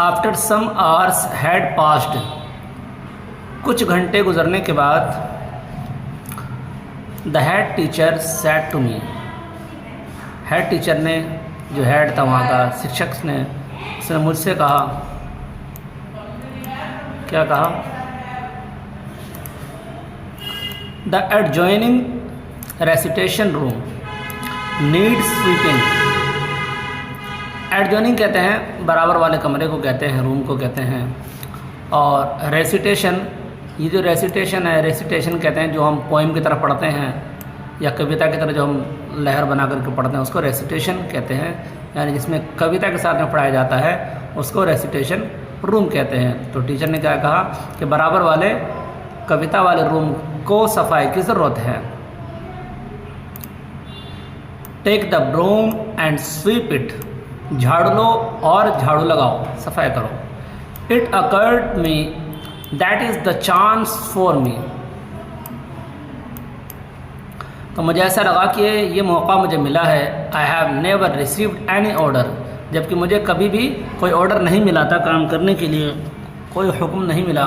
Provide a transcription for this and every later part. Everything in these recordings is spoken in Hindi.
After some hours had passed, कुछ घंटे गुजरने के बाद, the head teacher said to me, head teacher ने, जो हेड था वहाँ का, शिक्षक ने, उसने मुझसे कहा, क्या कहा? The adjoining recitation room needs sweeping. Adjoining कहते हैं बराबर वाले कमरे को कहते हैं, रूम को कहते हैं। और रेसिटेशन, ये जो रेसिटेशन है, रेसिटेशन कहते हैं जो हम पोइम की तरह पढ़ते हैं या कविता की तरह जो हम लहर बना करके पढ़ते हैं, उसको रेसिटेशन कहते हैं। यानी जिसमें कविता के साथ में पढ़ाया जाता है उसको रेसिटेशन रूम कहते हैं। तो टीचर ने क्या कहा कि बराबर वाले कविता वाले रूम को सफाई की ज़रूरत है। Take the broom and sweep it, झाड़ू लो और झाड़ू लगाओ, सफाई करो। It occurred me that is the chance for me, तो मुझे ऐसा लगा कि ये मौका मुझे मिला है। I have never received any order, जबकि मुझे कभी भी कोई ऑर्डर नहीं मिला था काम करने के लिए, कोई हुक्म नहीं मिला।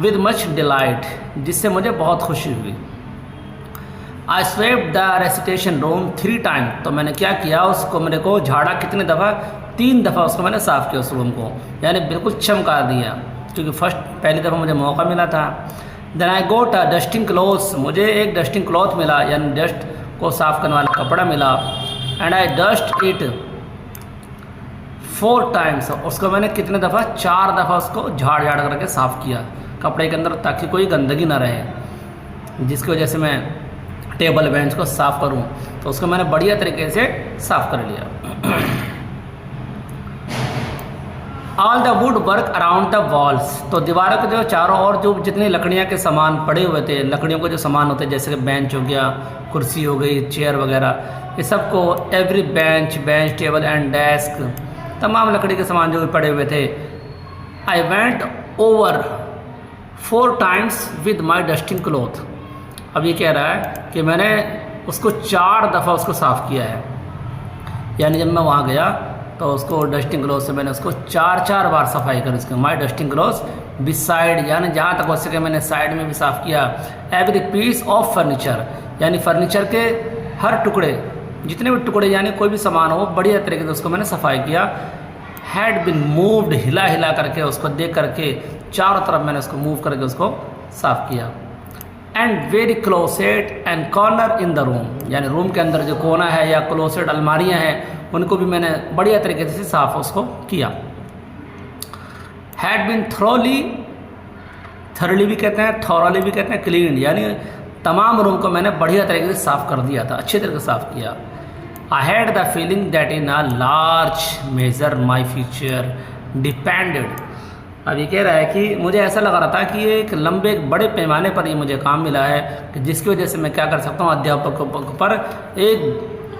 विद मच डिलाइट, जिससे मुझे बहुत खुशी हुई। I swept the recitation room 3 time, तो मैंने क्या किया, उस कमरे को झाड़ा कितने दफ़ा? 3 दफ़ा उसको मैंने साफ़ किया, उस रूम को, यानी बिल्कुल चमका दिया, क्योंकि पहली दफ़ा मुझे मौका मिला था। Then I got a dusting cloth, मुझे एक डस्टिंग क्लॉथ मिला, यानी डस्ट को साफ़ करने वाला कपड़ा मिला। And I dust it 4 times, उसको मैंने कितने दफ़ा? 4 दफ़ा उसको झाड़ करके साफ़ किया कपड़े के अंदर, ताकि कोई गंदगी ना रहे, जिसकी वजह से मैं टेबल बेंच को साफ़ करूं। तो उसको मैंने बढ़िया तरीके से साफ़ कर लिया। All the wood work around the walls, तो दीवारों के जो चारों ओर जो जितनी लकड़ियाँ के सामान पड़े हुए थे, लकड़ियों के जो सामान होते हैं जैसे कि बेंच हो गया, कुर्सी हो गई, चेयर वगैरह, ये सबको, every bench table and desk, तमाम लकड़ी के सामान जो भी पड़े हुए थे। I went over 4 times with my dusting cloth, अब ये कह रहा है कि मैंने उसको 4 दफ़ा उसको साफ़ किया है, यानी जब मैं वहाँ गया तो उसको डस्टिंग क्लॉथ से मैंने उसको 4 बार सफाई करी उसकी। माई डस्टिंग क्लॉथ बिसाइड, यानी जहाँ तक हो सके मैंने साइड में भी साफ़ किया। एवरी पीस ऑफ फर्नीचर, यानी फर्नीचर के हर टुकड़े, जितने भी टुकड़े यानी कोई भी सामान हो, बढ़िया तरीके से उसको मैंने सफाई किया। हैड बिन मूव्ड, हिला करके उसको देख करके चारों तरफ मैंने उसको मूव करके उसको साफ़ किया। And very closet and corner in the room, यानी रूम के अंदर जो कोना है या क्लोसेट अलमारियाँ हैं उनको भी मैंने बढ़िया तरीके से साफ़ उसको किया। हैड बिन थॉरली भी कहते हैं, थॉरली भी कहते हैं, क्लीन, यानी तमाम रूम को मैंने बढ़िया तरीके से साफ़ कर दिया था, अच्छे तरीके से साफ़ किया। I had the feeling that in a large measure my future depended, अब ये कह रहा है कि मुझे ऐसा लग रहा था कि ये एक लंबे बड़े पैमाने पर ये मुझे काम मिला है कि जिसकी वजह से मैं क्या कर सकता हूँ, अध्यापक पर एक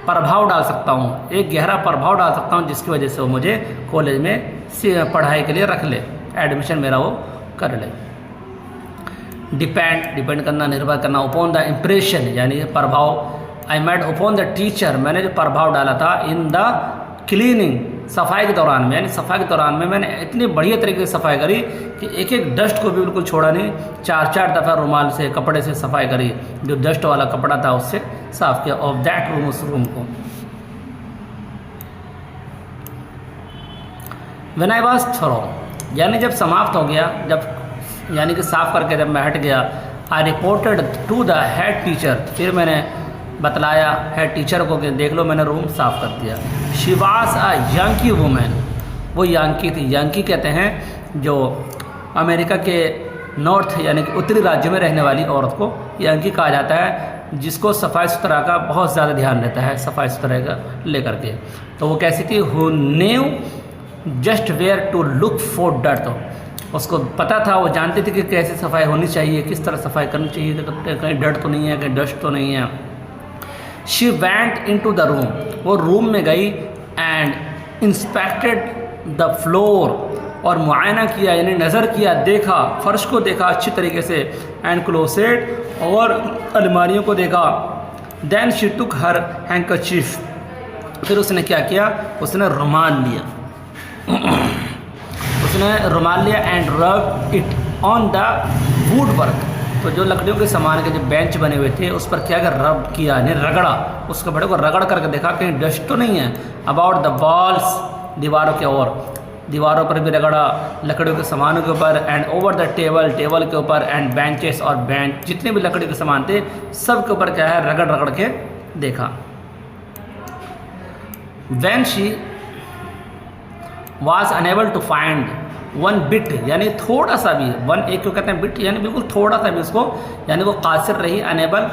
प्रभाव डाल सकता हूँ, एक गहरा प्रभाव डाल सकता हूँ, जिसकी वजह से वो मुझे कॉलेज में पढ़ाई के लिए रख ले, एडमिशन मेरा वो कर ले। डिपेंड करना, निर्भर करना। अपॉन द इम्प्रेशन, यानी प्रभाव। I made upon the teacher, मैंने जो प्रभाव डाला था इन द क्लीनिंग, सफाई के दौरान में, यानी सफाई के दौरान में मैंने इतनी बढ़िया तरीके से सफाई करी कि एक डस्ट को भी बिल्कुल छोड़ा नहीं। 4 दफ़ा रुमाल से, कपड़े से सफाई करी, जो डस्ट वाला कपड़ा था उससे साफ़ किया। ऑफ दैट रूम, उस रूम को। व्हेन आई वाज थरो, यानी जब समाप्त हो गया, जब यानी कि साफ़ करके जब मैं हट गया। I reported to the head teacher, फिर मैंने बतलाया हेड टीचर को कि देख लो मैंने रूम साफ़ कर दिया। She was a Yankee women, वो यांकी थी। यांकी कहते हैं जो अमेरिका के नॉर्थ यानी कि उत्तरी राज्यों में रहने वाली औरत को यांकी कहा जाता है, जिसको सफाई सुथरा का बहुत ज़्यादा ध्यान रहता है, सफाई सुथरे का लेकर के। तो वो कैसी थी? Who knew just where to look for dirt, उसको पता था, वो जानती थी कि कैसे सफाई होनी चाहिए, किस तरह सफाई करनी चाहिए, कहीं डर्ट तो नहीं है, कहीं डस्ट तो नहीं है। She went into the room, वो रूम में गई एंड इंस्पेक्टेड द फ्लोर, और मुआयना किया यानी नज़र किया, देखा, फर्श को देखा अच्छी तरीके से, एंड क्लोसेट, और अलमारियों को देखा। Then she took her handkerchief, फिर उसने क्या किया, उसने रुमाल लिया, उसने रुमाल लिया and rub it on the wood work. तो जो लकड़ियों के सामान के जो बेंच बने हुए थे उस पर क्या कर रब किया, यानी रगड़ा, उसके बड़े को रगड़ करके देखा कहीं डस्ट तो नहीं है। अबाउट द वॉल्स, दीवारों के ओर, दीवारों पर भी रगड़ा, लकड़ियों के सामानों के ऊपर, and over the table, table के ऊपर, एंड बेंचेस, और बेंच, जितने भी लकड़ी के सामान थे सब के ऊपर क्या है रगड़ रगड़ के देखा। When she was unable to find one bit, यानी थोड़ा सा भी, वन एक क्यों कहते हैं बिट, यानी बिल्कुल थोड़ा सा भी उसको, यानी वो कासिर रही, अनेबल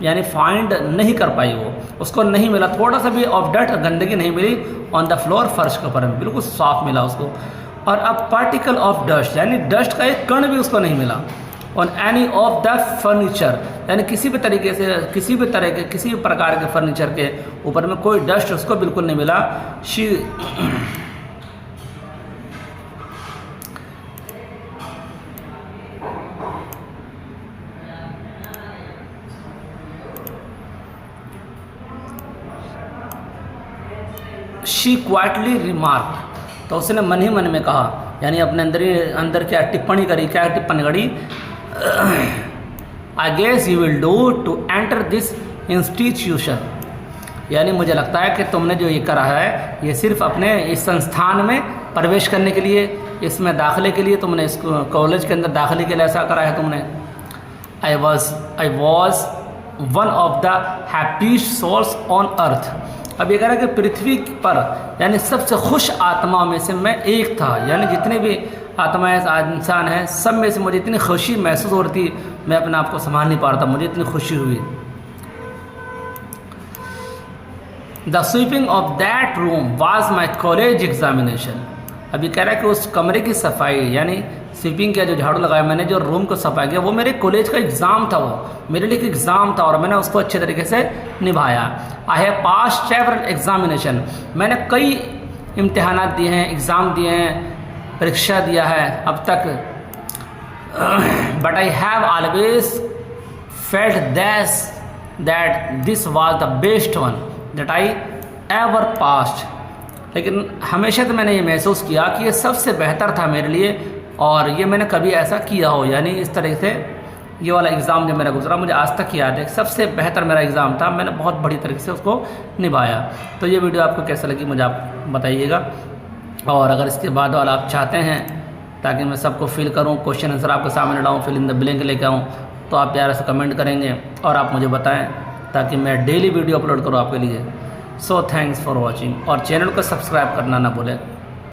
यानी फाइंड नहीं कर पाई, वो उसको नहीं मिला थोड़ा सा भी ऑफ डस्ट, गंदगी नहीं मिली ऑन द फ्लोर, फर्श के ऊपर में बिल्कुल साफ मिला उसको। और अब पार्टिकल ऑफ डस्ट, यानी डस्ट का एक कण भी उसको नहीं मिला on any of the furniture, यानी किसी भी तरीके से, किसी भी तरह के, किसी भी प्रकार के फर्नीचर के ऊपर में कोई डस्ट उसको बिल्कुल नहीं मिला। शी क्वाइटली रिमार्क, तो उसने मन ही मन में कहा, यानी अपने अंदर क्या टिप्पणी करी, क्या टिप्पणी करी, I guess you will do to enter this institution, यानी मुझे लगता है कि तुमने जो ये करा है ये सिर्फ अपने इस संस्थान में प्रवेश करने के लिए, इसमें दाखिले के लिए, तुमने इस कॉलेज के अंदर दाखिले के लिए ऐसा करा है तुमने। I was one of the happiest souls on earth, अब ये कह रहा है कि पृथ्वी पर यानी सबसे खुश आत्माओं में से मैं एक था, यानी जितने भी आत्माएं इंसान हैं सब में से मुझे इतनी खुशी महसूस हो रही थी, मैं अपने आप को संभाल नहीं पा रहा था, मुझे इतनी खुशी हुई। The sweeping of that room was my college examination, अभी कह रहा है कि उस कमरे की सफाई, यानी स्वीपिंग किया, जो झाड़ू लगाया मैंने, जो रूम को सफाई किया, वो मेरे कॉलेज का एग्ज़ाम था, वो मेरे लिए एक एग्ज़ाम था और मैंने उसको अच्छे तरीके से निभाया। I have pass several examination, मैंने कई इम्तिहानात दिए हैं, एग्ज़ाम दिए हैं, परीक्षा दिया है अब तक, but I have always felt that this was the best one that I ever passed, लेकिन हमेशा तो मैंने ये महसूस किया कि ये सबसे बेहतर था मेरे लिए और ये मैंने कभी ऐसा किया हो, यानी इस तरह से ये वाला एग्ज़ाम जो मेरा गुजरा मुझे आज तक याद है, सबसे बेहतर मेरा एग्ज़ाम था, मैंने बहुत बड़ी तरीके से उसको निभाया। तो ये वीडियो आपको कैसा लगी मुझे आप बताइएगा, और अगर इसके बाद वाला आप चाहते हैं ताकि मैं सबको फिल करूं, क्वेश्चन आंसर आपके सामने लाऊं, फिल इन द ब्लैंक लेके आऊँ, तो आप प्यारा से कमेंट करेंगे और आप मुझे बताएं ताकि मैं डेली वीडियो अपलोड करूँ आपके लिए। सो थैंक्स फॉर वॉचिंग, और चैनल को सब्सक्राइब करना ना भूलें।